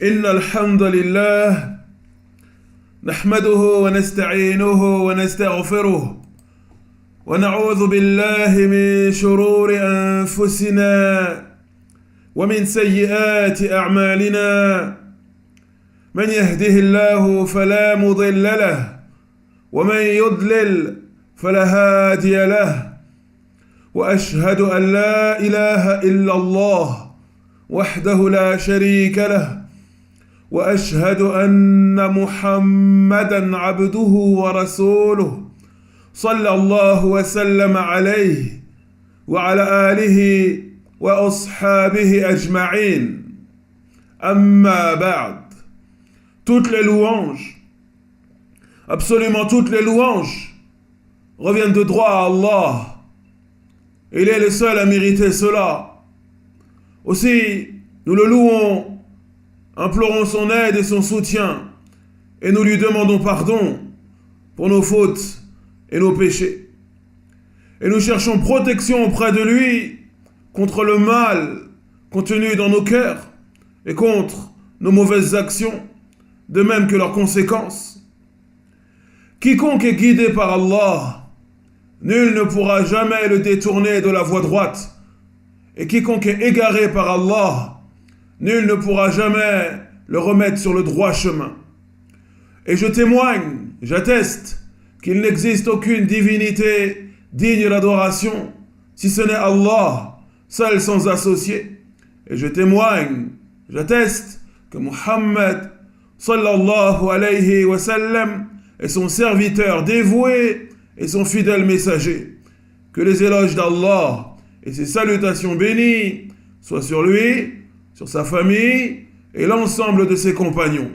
إن الحمد لله نحمده ونستعينه ونستغفره ونعوذ بالله من شرور أنفسنا ومن سيئات أعمالنا من يهده الله فلا مضل له ومن يضلل فلا هادي له وأشهد أن لا إله إلا الله وحده لا شريك له وأشهد أن محمدا عبده ورسوله صلى الله وسلم عليه وعلى آله وأصحابه أجمعين. أما بعد. Toutes les louanges, absolument toutes les louanges, reviennent de droit à Allah. Il est le seul à mériter cela. Aussi, nous le louons, implorons son aide et son soutien, et nous lui demandons pardon pour nos fautes et nos péchés. Et nous cherchons protection auprès de lui contre le mal contenu dans nos cœurs et contre nos mauvaises actions, de même que leurs conséquences. Quiconque est guidé par Allah, nul ne pourra jamais le détourner de la voie droite. Et quiconque est égaré par Allah, nul ne pourra jamais le remettre sur le droit chemin. Et je témoigne, j'atteste, qu'il n'existe aucune divinité digne d'adoration, si ce n'est Allah, seul sans associé. Et je témoigne, j'atteste, que Muhammad, sallallahu alayhi wa sallam, est son serviteur dévoué et son fidèle messager. Que les éloges d'Allah et ses salutations bénies soient sur lui, sur sa famille et l'ensemble de ses compagnons.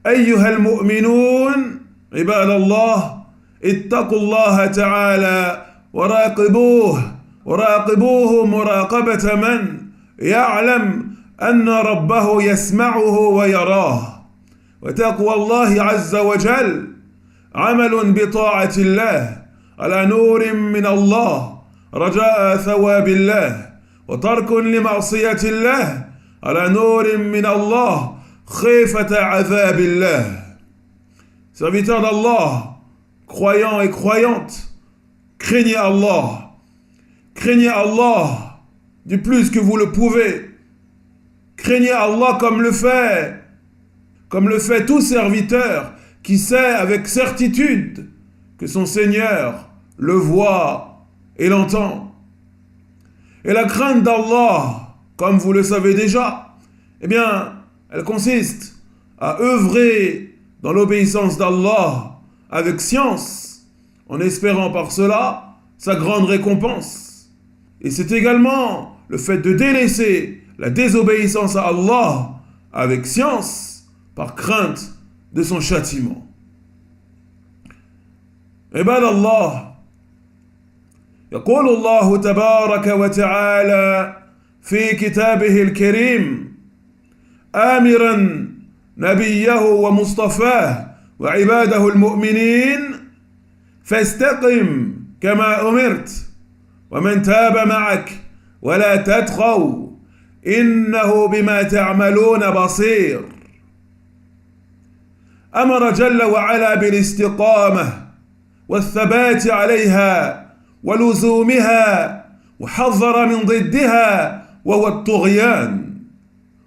أيها المؤمنون عباد الله اتقوا الله تعالى وراقبوه مراقبة من يعلم أن ربه يسمعه ويراه. وتقوى الله عز وجل عمل بطاعة الله على نور من الله رجاء ثواب الله، وترك لمعصية الله على نور من الله خيفة عذاب الله. Serviteurs d'Allah, croyants et croyantes, craignez Allah. Craignez Allah du plus que vous le pouvez. Craignez Allah comme le fait tout serviteur qui sait avec certitude que son Seigneur le voit et l'entend. Et la crainte d'Allah, comme vous le savez déjà, eh bien, elle consiste à œuvrer dans l'obéissance d'Allah avec science, en espérant par cela sa grande récompense. Et c'est également le fait de délaisser la désobéissance à Allah avec science, par crainte de son châtiment. عباد الله، يقول الله تبارك وتعالى في كتابه الكريم آمرا نبيه ومصطفاه وعباده المؤمنين: فاستقم كما أمرت ومن تاب معك ولا تطغوا إنه بما تعملون بصير. أمر جل وعلا بالاستقامة والثبات عليها ولزومها، وحذر من ضدها وهو الطغيان.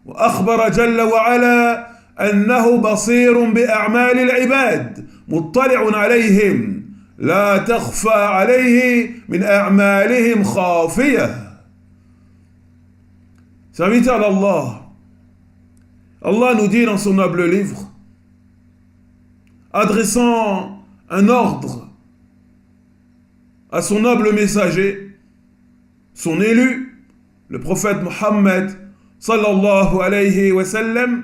وأخبر جل وعلا أنه بصير بأعمال العباد مطلع عليهم لا تخفى عليه من أعمالهم خافية. Serviteur d'Allah, Allah nous dit dans son noble livre, adressant un ordre à son noble messager, son élu, le prophète Muhammad sallallahu alayhi wa sallam,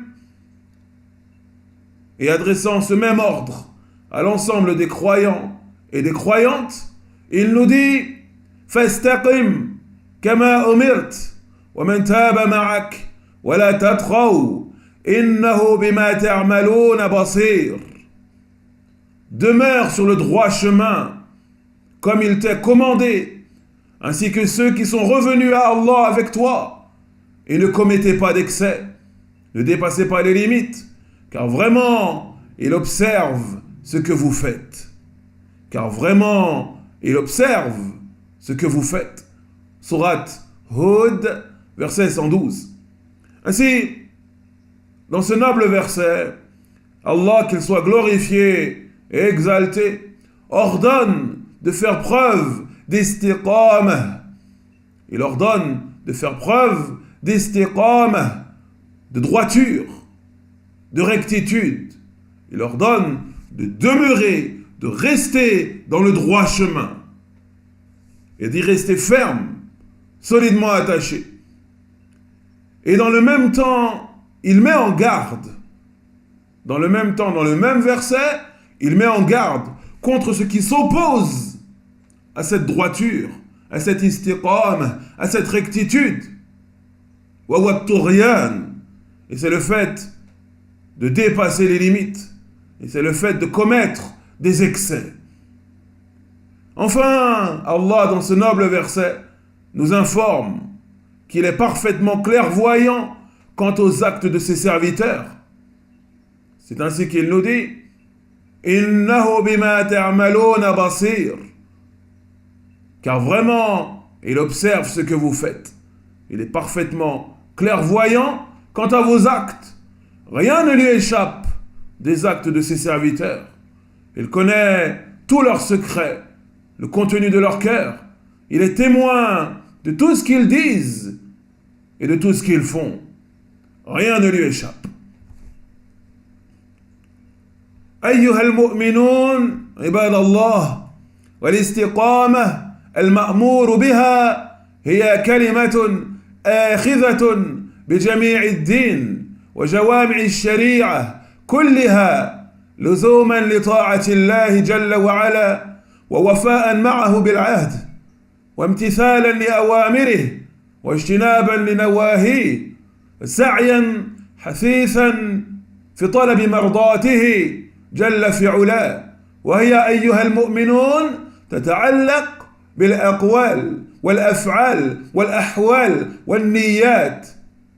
et adressant ce même ordre à l'ensemble des croyants et des croyantes, il nous dit: fastaqim kama umirt wa man taba ma'ak wa la tatghaw innahu bima ta'maluna basir. Demeure sur le droit chemin comme il t'est commandé, ainsi que ceux qui sont revenus à Allah avec toi, et ne commettez pas d'excès, Ne dépassez pas les limites, car vraiment, il observe ce que vous faites. Car vraiment, il observe ce que vous faites. Sourate Hud, verset 112. Ainsi, dans ce noble verset, Allah, qu'il soit glorifié et exalté, ordonne de faire preuve d'istiqamah. Il ordonne de faire preuve d'istiqamah, de droiture, de rectitude. Il ordonne de demeurer, de rester dans le droit chemin et d'y rester ferme, solidement attaché. Et dans le même temps, il met en garde. Dans le même temps, dans le même verset, il met en garde contre ce qui s'oppose à cette droiture, à cette istiqam, à cette rectitude. Et c'est le fait de dépasser les limites. Et c'est le fait de commettre des excès. Enfin, Allah, dans ce noble verset, nous informe qu'il est parfaitement clairvoyant quant aux actes de ses serviteurs. C'est ainsi qu'il nous dit « Innahu bima ta'maluna basir » car vraiment, il observe ce que vous faites. Il est parfaitement clairvoyant quant à vos actes. Rien ne lui échappe des actes de ses serviteurs. Il connaît tous leurs secrets, le contenu de leur cœur. Il est témoin de tout ce qu'ils disent et de tout ce qu'ils font. Rien ne lui échappe. أيها المؤمنون عباد الله والاستقامة المأمور بها هي كلمة آخذة بجميع الدين وجوامع الشريعة كلها لزوما لطاعة الله جل وعلا ووفاء معه بالعهد وامتثالا لأوامره واجتنابا لنواهيه سعيا حثيثا في طلب مرضاته جل في علاه وهي أيها المؤمنون تتعلق بالأقوال والأفعال والأحوال والنيات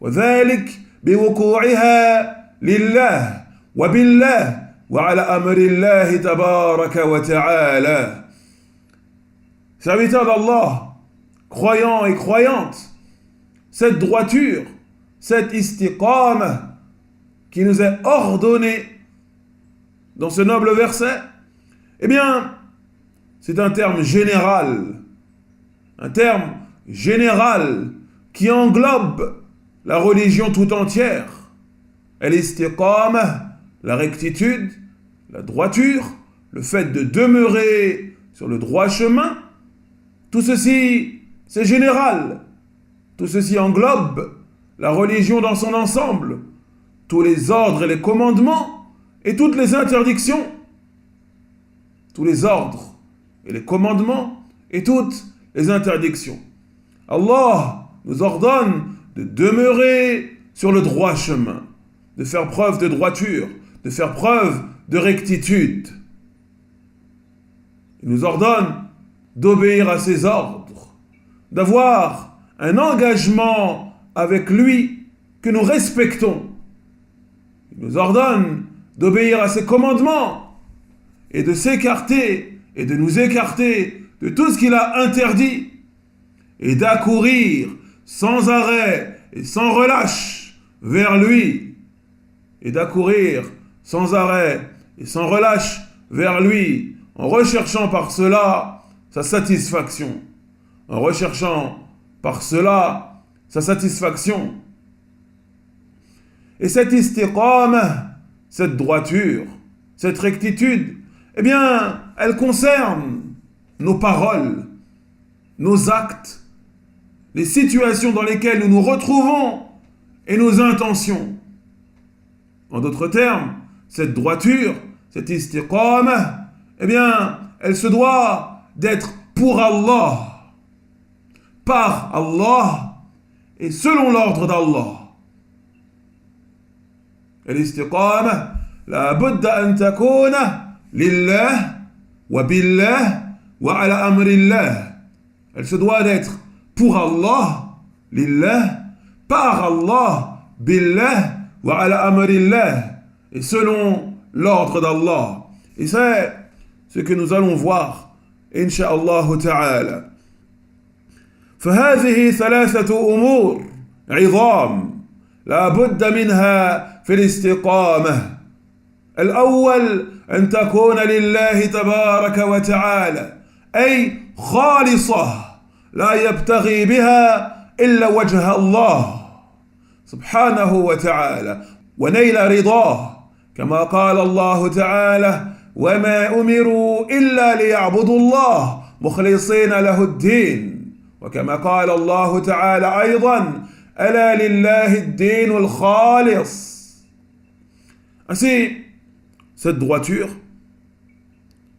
وذلك بوقوعها لله وبالله وعلى أمر الله تبارك وتعالى. Serviteurs d'Allah, croyants et croyantes, cette droiture, cette istiqama qui nous est ordonnée dans ce noble verset, eh bien, c'est un terme général qui englobe la religion tout entière. Al-istiqama, la rectitude, la droiture, le fait de demeurer sur le droit chemin, tout ceci, c'est général. Tout ceci englobe la religion dans son ensemble, tous les ordres et les commandements et toutes les interdictions. Tous les ordres et les commandements et toutes les interdictions. Allah nous ordonne de demeurer sur le droit chemin, de faire preuve de droiture, de faire preuve de rectitude. Il nous ordonne d'obéir à ses ordres, d'avoir un engagement avec lui que nous respectons. Il nous ordonne d'obéir à ses commandements et de s'écarter et de nous écarter de tout ce qu'il a interdit et d'accourir sans arrêt et sans relâche vers lui et d'accourir sans arrêt et sans relâche vers lui en recherchant par cela sa satisfaction, en recherchant par cela sa satisfaction. Et cette istiqama, cette droiture, cette rectitude, eh bien, elle concerne nos paroles, nos actes, les situations dans lesquelles nous nous retrouvons et nos intentions. En d'autres termes, cette droiture, cette istiqama, eh bien, elle se doit d'être pour Allah, par Allah et selon l'ordre d'Allah. الاستقامة لابد أن تكون لله وبالله وعلى أمر الله. Elle se doit d'être pour Allah, lillah, par Allah, billah, wa ala amrillah, et selon l'ordre d'Allah. Et c'est ce que nous allons voir, Inch'Allah ta'ala. فهذه ثلاثة أمور عظام لا بد منها في الاستقامة. الأول أن تكون لله تبارك وتعالى، أي خالصة لا يبتغي بها إلا وجه الله سبحانه وتعالى ونيل رضاه، كما قال الله تعالى: وما أمروا إلا ليعبدوا الله مخلصين له الدين. وكما قال الله تعالى أيضا: ألا لله الدين الخالص. Ainsi, cette droiture,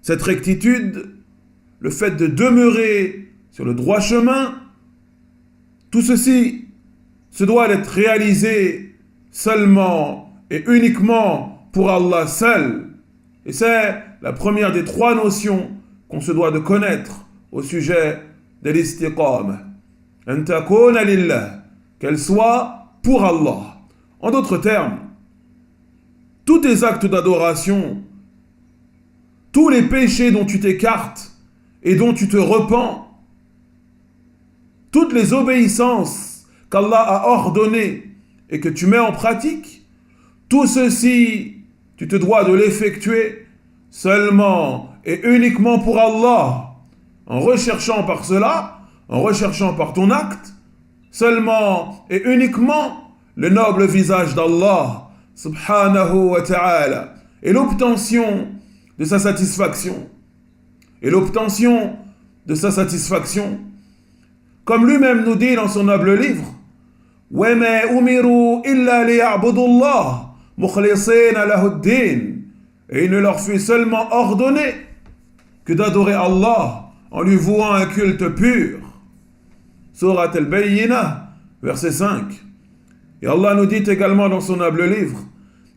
cette rectitude, le fait de demeurer sur le droit chemin, tout ceci se doit d'être réalisé seulement et uniquement pour Allah seul. Et c'est la première des trois notions qu'on se doit de connaître au sujet de l'istiqama. An takuna lillah, qu'elle soit pour Allah. En d'autres termes, tous tes actes d'adoration, tous les péchés dont tu t'écartes et dont tu te repens, toutes les obéissances qu'Allah a ordonnées et que tu mets en pratique, tout ceci, tu te dois de l'effectuer seulement et uniquement pour Allah, en recherchant par cela, en recherchant par ton acte, seulement et uniquement le noble visage d'Allah, subhanahu wa ta'ala, et l'obtention de sa satisfaction. Et l'obtention de sa satisfaction, comme lui-même nous dit dans son noble livre: وَمَا أُمِرُوا إِلَّا لِيَعْبُدُوا اللَّهَ مُخْلِصِينَ لَهُ الدِّينَ. Et il ne leur fut seulement ordonné que d'adorer Allah en lui vouant un culte pur. Surat al-Bayyinah, verset 5. Et Allah nous dit également dans son noble livre: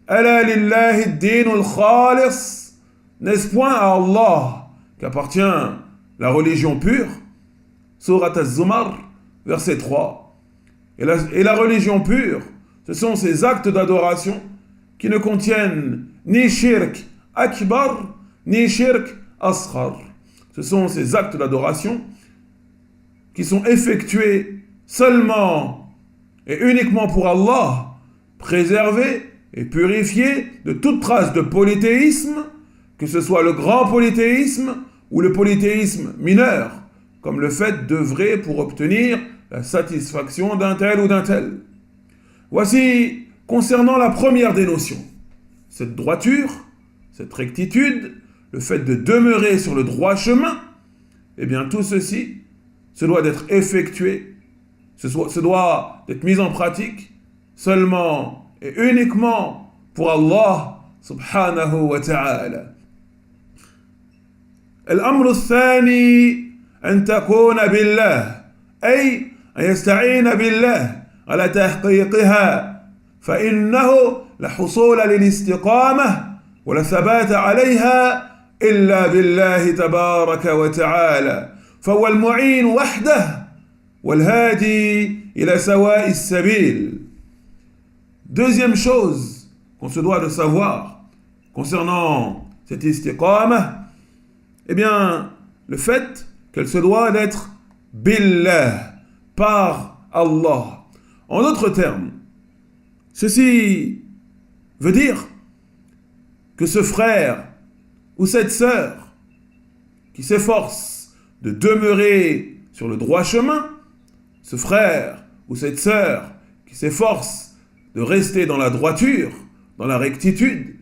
Ala lillahi ad-dinul khalis. N'est-ce point à Allah qu'appartient la religion pure? Surat az-Zumar, verset 3. Et la religion pure, ce sont ces actes d'adoration qui ne contiennent ni shirk akbar, ni shirk asghar. Ce sont ces actes d'adoration qui sont effectués seulement et uniquement pour Allah, préservés et purifiés de toute trace de polythéisme, que ce soit le grand polythéisme ou le polythéisme mineur, comme le fait d'œuvrer pour obtenir la satisfaction d'un tel ou d'un tel. Voici concernant la première des notions, cette droiture, cette rectitude, le fait de demeurer sur le droit chemin, eh bien tout ceci se doit d'être effectué, se doit d'être mis en pratique seulement et uniquement pour Allah subhanahu wa ta'ala. الأمر الثاني أن تكون بالله، أي أن يستعين بالله على تحقيقها، فإنه لا حصول للاستقامة ولا ثبات عليها إلا بالله تبارك وتعالى، فهو المعين وحده والهادي إلى سواء السبيل. Deuxième chose qu'on se doit de savoir concernant cette istiqama, eh bien, le fait qu'elle se doit d'être billah, par Allah. En d'autres termes, ceci veut dire que ce frère ou cette sœur qui s'efforce de demeurer sur le droit chemin, ce frère ou cette sœur qui s'efforce de rester dans la droiture, dans la rectitude,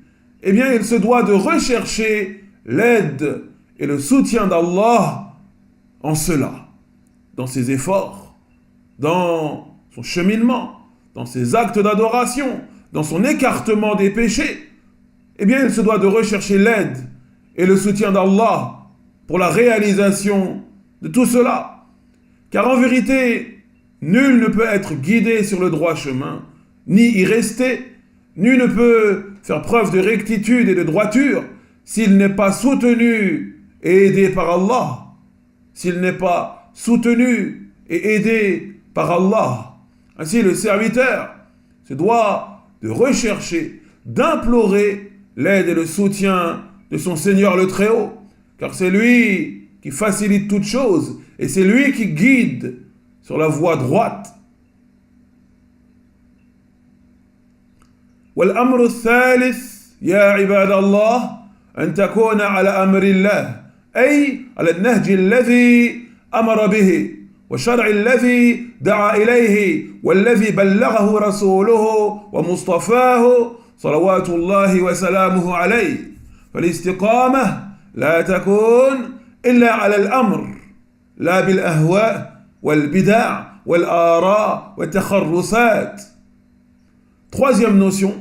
eh bien, il se doit de rechercher l'aide et le soutien d'Allah en cela, dans ses efforts, dans son cheminement, dans ses actes d'adoration, dans son écartement des péchés. Eh bien, il se doit de rechercher l'aide et le soutien d'Allah pour la réalisation de tout cela. Car en vérité, nul ne peut être guidé sur le droit chemin, ni y rester. Nul ne peut faire preuve de rectitude et de droiture s'il n'est pas soutenu et aidé par Allah. S'il n'est pas soutenu et aidé par Allah. Ainsi, le serviteur se doit de rechercher, d'implorer l'aide et le soutien de son Seigneur le Très-Haut, car c'est lui qui facilite toutes choses et c'est lui qui guide sur la voie droite. والأمر الثالث يا عباد الله أن تكون على أمر الله أي على النهج الذي أمر به والشرع الذي دعا إليه والذي بلغه رسوله ومصطفاه صلوات الله وسلامه عليه فالاستقامة لا تكون إلا على الأمر لا بالأهواء والبدع والآراء والتخرصات. Troisième notion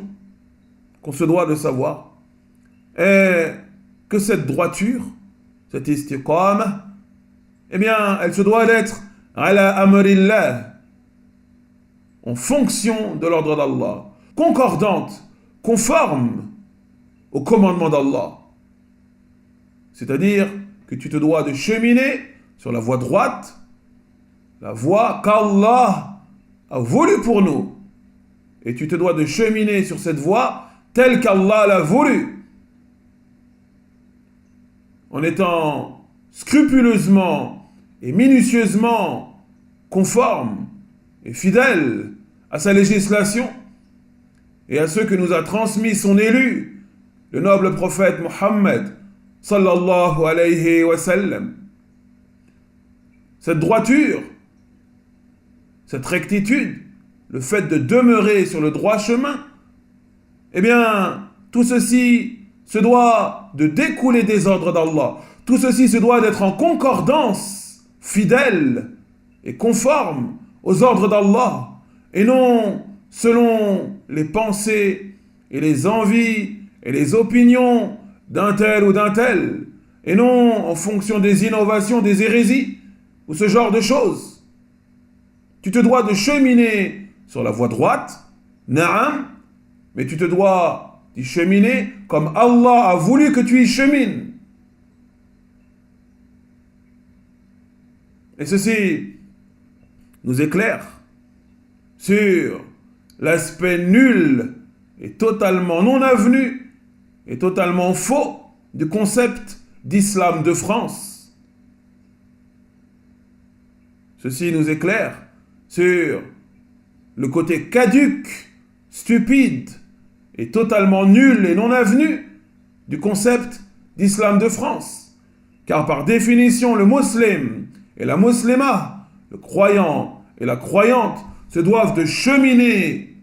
qu'on se doit de savoir est que cette droiture, cette istiqama, eh bien, elle se doit d'être ala amrillah, en fonction de l'ordre d'Allah, concordante, conforme au commandement d'Allah. C'est-à-dire que tu te dois de cheminer sur la voie droite, la voie qu'Allah a voulu pour nous. Et tu te dois de cheminer sur cette voie telle qu'Allah l'a voulu, en étant scrupuleusement et minutieusement conforme et fidèle à sa législation et à ce que nous a transmis son élu, le noble prophète Mohammed sallallahu alayhi wa sallam. Cette droiture, cette rectitude, le fait de demeurer sur le droit chemin, eh bien, tout ceci se doit de découler des ordres d'Allah. Tout ceci se doit d'être en concordance, fidèle et conforme aux ordres d'Allah, et non selon les pensées et les envies et les opinions d'un tel ou d'un tel, et non en fonction des innovations, des hérésies, ou ce genre de choses. Tu te dois de cheminer sur la voie droite, na'am, mais tu te dois d'y cheminer comme Allah a voulu que tu y chemines. Et ceci nous éclaire sur l'aspect nul et totalement non avenu et totalement faux du concept d'islam de France. Ceci nous éclaire sur le côté caduc, stupide et totalement nul et non avenu du concept d'islam de France. Car par définition, le musulman et la musulmane, le croyant et la croyante, se doivent de cheminer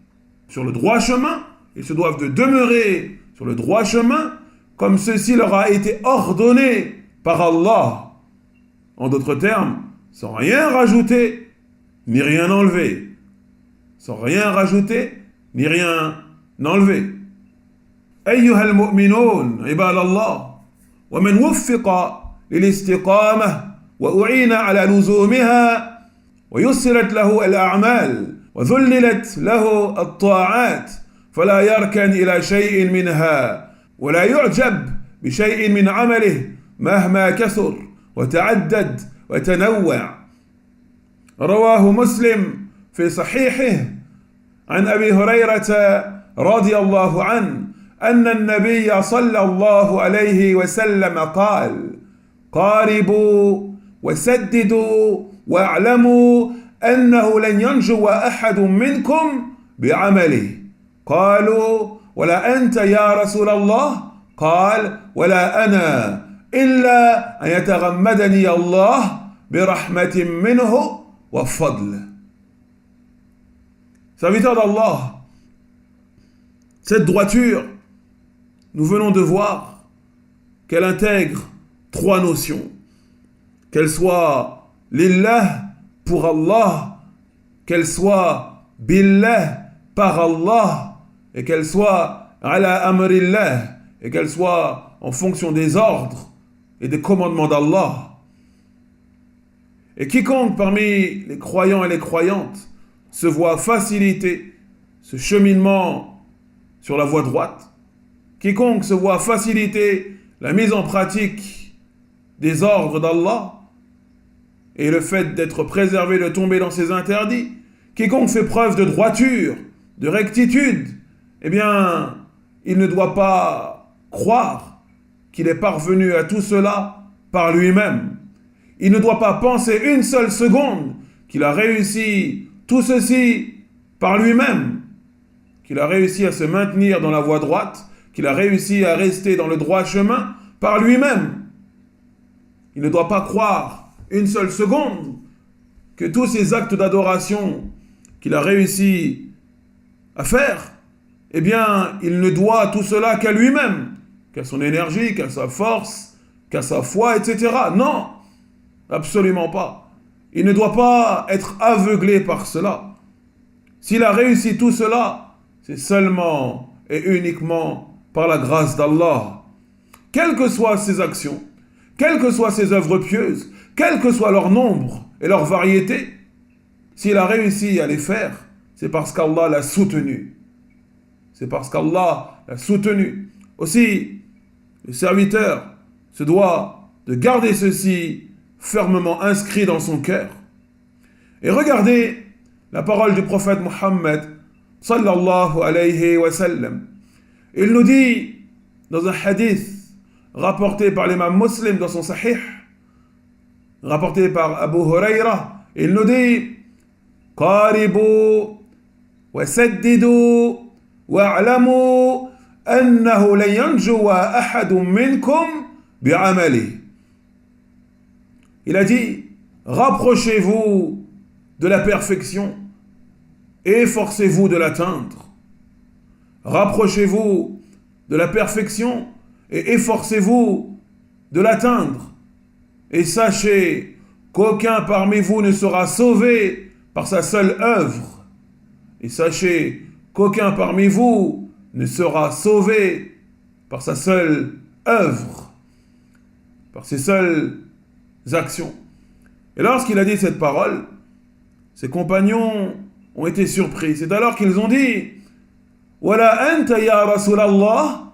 sur le droit chemin, ils se doivent de demeurer sur le droit chemin, comme ceci leur a été ordonné par Allah. En d'autres termes, sans rien rajouter, ni rien enlever. Sans rien rajouter, ni rien enlever. أيها المؤمنون عباد الله ومن وفق للاستقامة وأعين على لزومها ويسرت له الأعمال وذللت له الطاعات فلا يركن إلى شيء منها ولا يعجب بشيء من عمله مهما كثر وتعدد وتنوع. رواه مسلم في صحيحه عن أبي هريرة رضي الله عنه أن النبي صلى الله عليه وسلم قال: قاربوا وسددوا واعلموا أنه لن ينجو أحد منكم بعمله. قالوا: ولا أنت يا رسول الله؟ قال: ولا أنا إلا أن يتغمدني الله برحمة منه وفضل. Serviteur d'Allah, cette droiture, nous venons de voir qu'elle intègre trois notions. Qu'elle soit lillah, pour Allah, qu'elle soit billah, par Allah, et qu'elle soit ala amrillah, et qu'elle soit en fonction des ordres et des commandements d'Allah. Et quiconque parmi les croyants et les croyantes se voit faciliter ce cheminement sur la voie droite, quiconque se voit faciliter la mise en pratique des ordres d'Allah et le fait d'être préservé de tomber dans ses interdits, quiconque fait preuve de droiture, de rectitude eh bien, il ne doit pas croire qu'il est parvenu à tout cela par lui-même. Il ne doit pas penser une seule seconde qu'il a réussi tout ceci par lui-même, qu'il a réussi à se maintenir dans la voie droite, qu'il a réussi à rester dans le droit chemin par lui-même. Il ne doit pas croire une seule seconde que tous ces actes d'adoration qu'il a réussi à faire, eh bien, il ne doit tout cela qu'à lui-même, qu'à son énergie, qu'à sa force, qu'à sa foi, etc. Non, absolument pas. Il ne doit pas être aveuglé par cela. S'il a réussi tout cela, c'est seulement et uniquement par la grâce d'Allah. Quelles que soient ses actions, quelles que soient ses œuvres pieuses, quel que soit leur nombre et leur variété, s'il a réussi à les faire, c'est parce qu'Allah l'a soutenu. C'est parce qu'Allah l'a soutenu. Aussi, le serviteur se doit de garder ceci fermement inscrit dans son cœur. Et regardez la parole du prophète Mohammed sallallahu alayhi wa sallam. Il nous dit dans un hadith rapporté par l'imam Muslim dans son sahih, rapporté par Abu Huraira, il nous dit قاربوا وسددوا واعلموا أنه لن ينجو أحد منكم بعمله. Il a dit, rapprochez-vous de la perfection et efforcez-vous de l'atteindre. Rapprochez-vous de la perfection et efforcez-vous de l'atteindre. Et sachez qu'aucun parmi vous ne sera sauvé par sa seule œuvre. Et sachez qu'aucun parmi vous ne sera sauvé par sa seule œuvre, par ses seules actions. Et lorsqu'il a dit cette parole, ses compagnons ont été surpris. C'est alors qu'ils ont dit Wala anta ya Rasulallah,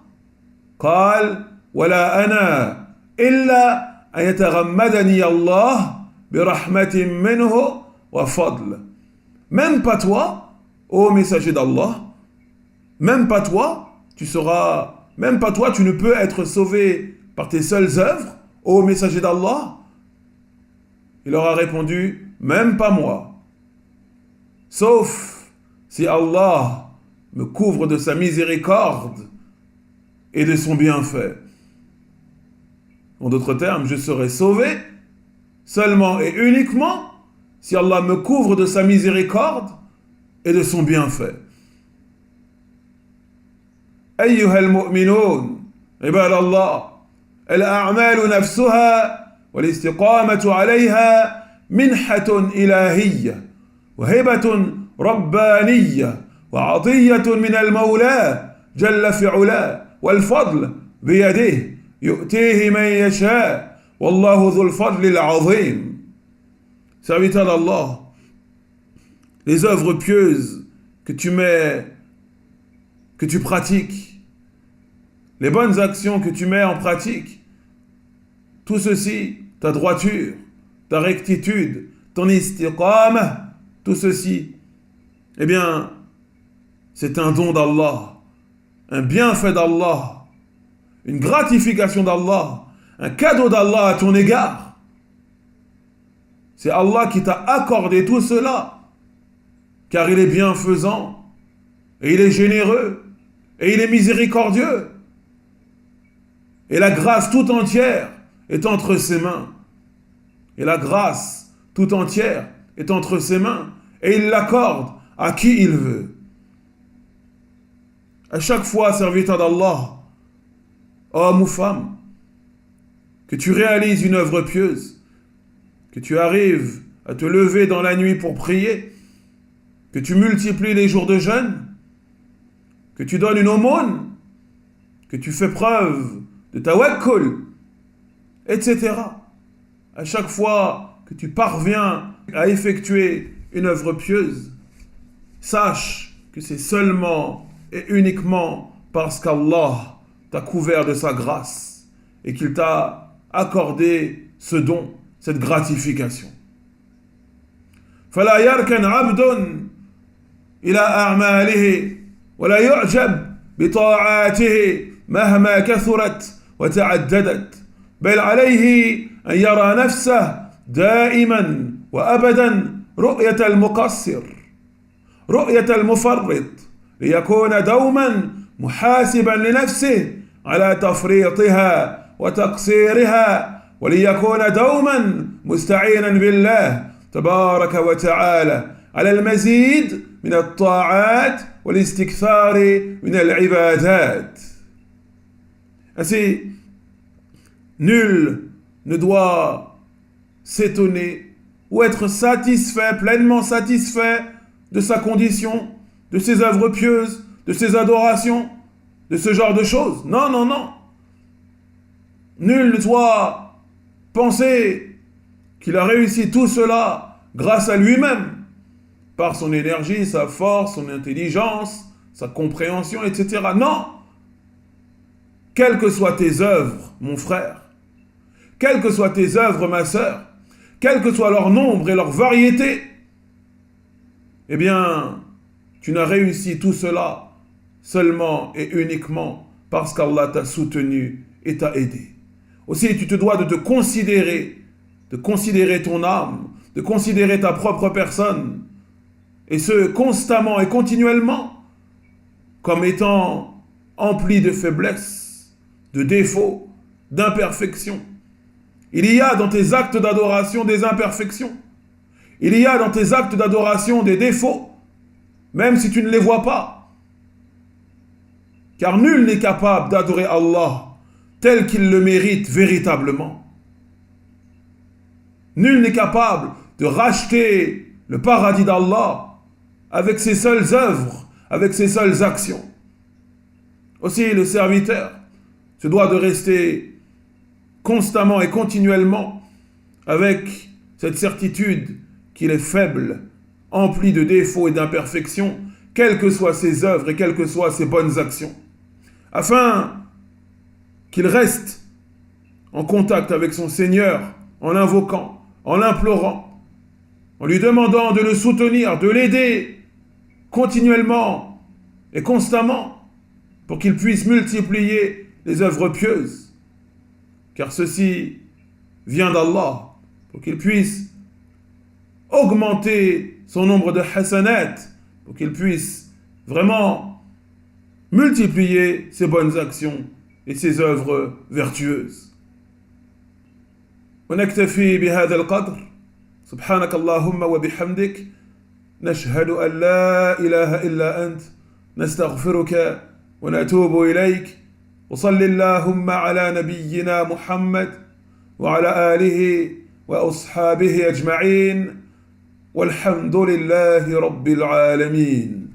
qal wala ana illa an yataghammadani Allah bi rahmatin minhu wa fadl. Même pas toi, ô messager d'Allah, même pas toi, tu ne peux être sauvé par tes seules œuvres, ô messager d'Allah. Il leur a répondu, même pas moi, sauf si Allah me couvre de sa miséricorde et de son bienfait. En d'autres termes, je serai sauvé seulement et uniquement si Allah me couvre de sa miséricorde et de son bienfait. أيها المؤمنون عباد الله الأعمال نفسها والاستقامة عليها منحة إلهية وهبة ربانية وعطية من المولى جل في علاه والفضل بيده يؤتيه من يشاء والله ذو الفضل العظيم. Serviteur d'Allah, les œuvres pieuses que tu mets, que tu pratiques, les bonnes actions que tu mets en pratique, tout ceci, ta droiture, ta rectitude, ton istiqama, tout ceci, eh bien, c'est un don d'Allah, un bienfait d'Allah, une gratification d'Allah, un cadeau d'Allah à ton égard. C'est Allah qui t'a accordé tout cela, car il est bienfaisant, et il est généreux, et il est miséricordieux. Et la grâce tout entière est entre ses mains. Et la grâce tout entière est entre ses mains, et il l'accorde à qui il veut. À chaque fois, serviteur d'Allah, homme ou femme, que tu réalises une œuvre pieuse, que tu arrives à te lever dans la nuit pour prier, que tu multiplies les jours de jeûne, que tu donnes une aumône, que tu fais preuve de tawakkul, etc. À chaque fois que tu parviens à effectuer une œuvre pieuse, sache que c'est seulement et uniquement parce qu'Allah t'a couvert de sa grâce et qu'il t'a accordé ce don, cette gratification. فلا يركن عبد إلى أعماله ولا يعجب بطاعاته مهما كثرت وتعددت، بل عليه أن يرى نفسه دائما وأبدا رؤية المقصر، رؤية المفرط، ليكون دوما محاسبا لنفسه على تفريطها وتقصيرها، وليكون دوما مستعينا بالله تبارك وتعالى على المزيد من الطاعات والاستكثار من العبادات. Ainsi, nul ne doit s'étonner ou être satisfait, pleinement satisfait de sa condition, de ses œuvres pieuses, de ses adorations, de ce genre de choses. Non, non, non. Nul ne doit penser qu'il a réussi tout cela grâce à lui-même, par son énergie, sa force, son intelligence, sa compréhension, etc. Non. Quelles que soient tes œuvres, mon frère, quelles que soient tes œuvres, ma sœur, quel que soit leur nombre et leur variété, eh bien, tu n'as réussi tout cela seulement et uniquement parce qu'Allah t'a soutenu et t'a aidé. Aussi, tu te dois de considérer ton âme, de considérer ta propre personne, et ce, constamment et continuellement, comme étant empli de faiblesses, de défauts, d'imperfections. Il y a dans tes actes d'adoration des imperfections. Il y a dans tes actes d'adoration des défauts, même si tu ne les vois pas. Car nul n'est capable d'adorer Allah tel qu'il le mérite véritablement. Nul n'est capable de racheter le paradis d'Allah avec ses seules œuvres, avec ses seules actions. Aussi, le serviteur se doit de rester constamment et continuellement avec cette certitude qu'il est faible, empli de défauts et d'imperfections, quelles que soient ses œuvres et quelles que soient ses bonnes actions, afin qu'il reste en contact avec son Seigneur, en l'invoquant, en l'implorant, en lui demandant de le soutenir, de l'aider continuellement et constamment pour qu'il puisse multiplier les œuvres pieuses, car ceci vient d'Allah, pour qu'il puisse augmenter son nombre de hasanat, pour qu'il puisse vraiment multiplier ses bonnes actions et ses œuvres vertueuses. ونكتفي بهذا القدر. سبحانك اللهم وبحمدك، نشهد أن لا إله إلا أنت، نستغفرك ونتوب إليك. وصل اللهم على نبينا محمد وعلى آله وأصحابه أجمعين، والحمد لله رب العالمين.